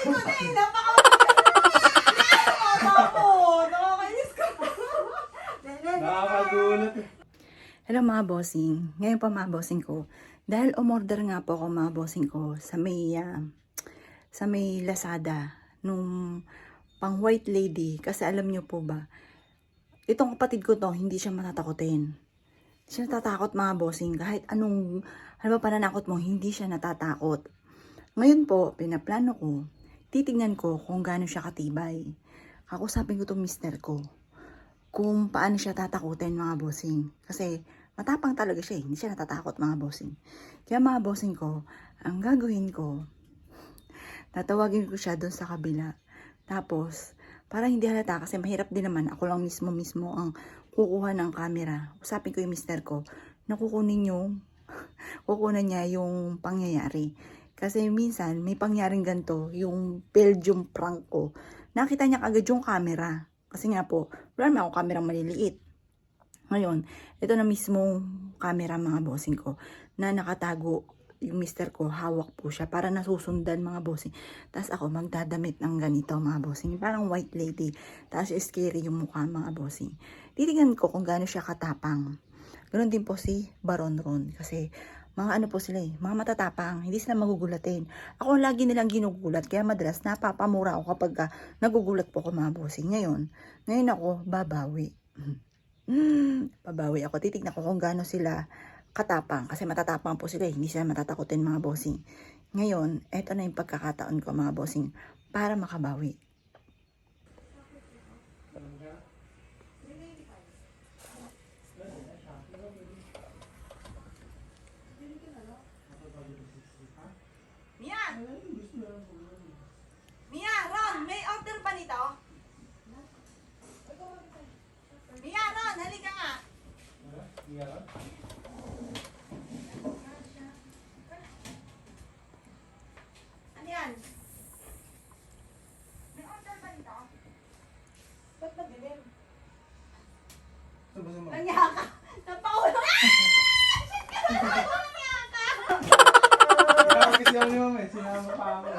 ko na eh. Nakakainis ka pa. Nakakagulat. Hello mga bossing. Ngayon pa mga bossing ko. Dahil umorder nga po ako mga bossing ko sa may Lazada nung pang white lady. Kasi alam nyo po ba, itong kapatid ko to, hindi siya matatakotin. Hindi siya natatakot mga bossing. Kahit anong pananakot mo, hindi siya natatakot. Ngayon po, pinaplano ko, titignan ko kung gaano siya katibay. Kakusapin ko tong mister ko kung paano siya tatakutin mga bossing. Kasi matapang talaga siya, hindi siya natatakot mga bossing. Kaya mga bossing ko, ang gagawin ko, tatawagin ko siya doon sa kabila. Tapos, para hindi halata kasi mahirap din naman, ako lang mismo ang kukuha ng camera. Usapin ko yung mister ko na kukunin niya yung pangyayari. Kasi minsan, may pangyaring ganito, yung Belgium prank ko. Nakita niya agad yung camera. Kasi nga po, wala naman akong camera maliliit. Ngayon, ito na mismong camera mga bossing ko na nakatago yung mister ko, hawak po siya para nasusundan mga bossing. Tapos ako magdadamit ng ganito mga bossing. Parang white lady. Tapos scary yung mukha mga bossing. Titingnan ko kung gaano siya katapang. Ganoon din po si Baron Ron. Kasi mga ano po sila mga matatapang. Hindi sila magugulatin. Ako lagi nilang ginugulat. Kaya madalas napapamura ako kapag nagugulat po ako mga bossing. Ngayon ako babawi. Babawi ako. Titignan ko kung gaano sila katapang. Kasi matatapang po sila. Hindi sila matatakotin mga bossing. Ngayon, eto na yung pagkakataon ko mga bossing para makabawi. Mia, Ron, may order ba nito? Mia, Ron, halika nga. Ano yan? May order ba nito? Ba't madilim? Kanya ka! Napaulo! Shit ka na! Kanya ka! Kasi ako ni Mama, sinama pa ako.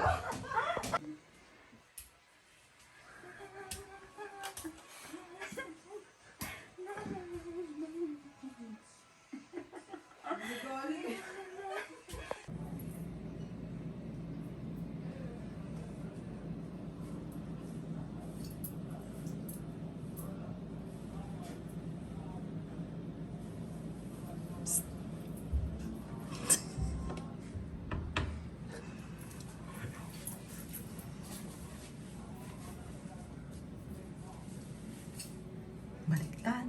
Baliktad.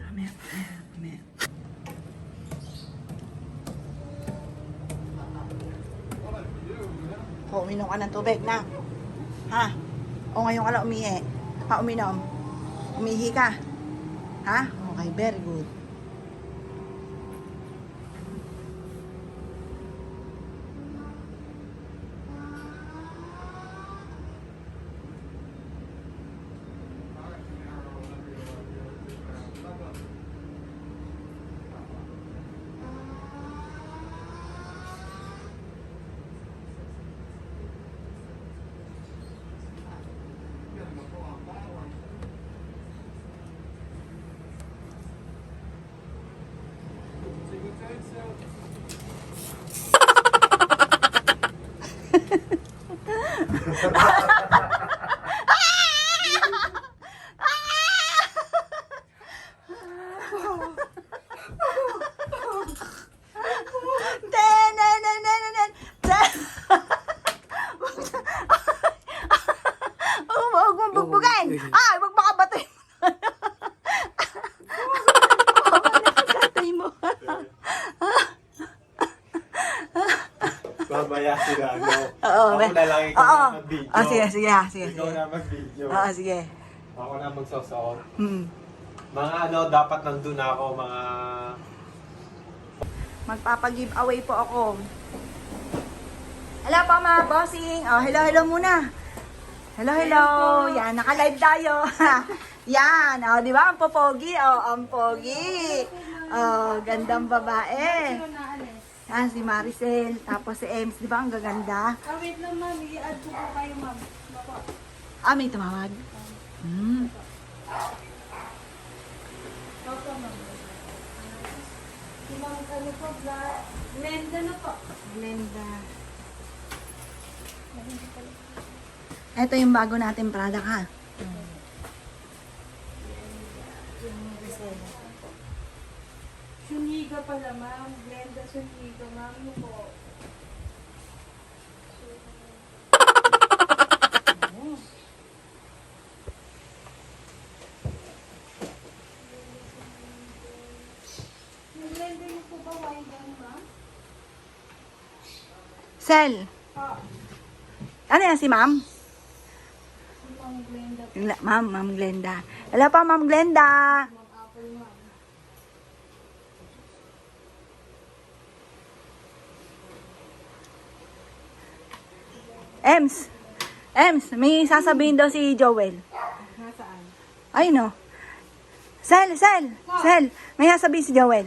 Mamaya. O, uminom ka ng tubig na. Ha? O, ngayon ka lang umihi. Ha, uminom. Umihi ka. Ha? Okay, very good. Ay, wag baka batay mo. Nakakatay mo. Babaya sila, no? Oo, Ako na lang Oo. na mag-video. Ah, sige, sige, ha, sige, Ikaw sige. na mag-video. Oo, sige. Ako na magsusuot. Hmm. Mga ano, dapat nandun ako, mga... Magpapag-giveaway po ako. Hello po mga bossing. Oh, hello, hello muna. Hello, hello. Yan, naka-live tayo. Yan, oh, di ba? Ang popogi. Oh, ang pogi. Oh, gandang babae. Sino na alis? Yan, si Maricel. Tapos si Ems, di ba? Ang gaganda. Ah, wait lang ma'am. I-add ko po kayo ma'am. Bako. Ah, may tumawag. Hmm. Bako ma'am. Si ma'am ano po, Glenda na po. Glenda. Ito yung bago natin product ha. Suniga pala ma'am. Glenda Suniga ma'am. Ano po? Yung Glenda niyo po ba wine down ma'am? Sel, Ah, ano yan si ma'am? si ma'am Glenda po. Ma'am Glenda. Hello pa, Ma'am Glenda. Ma'am Apple ma'am. Ems, may sasabihin daw si Joel. Nasaan? Ay, no. Sel, may sasabihin si Joel.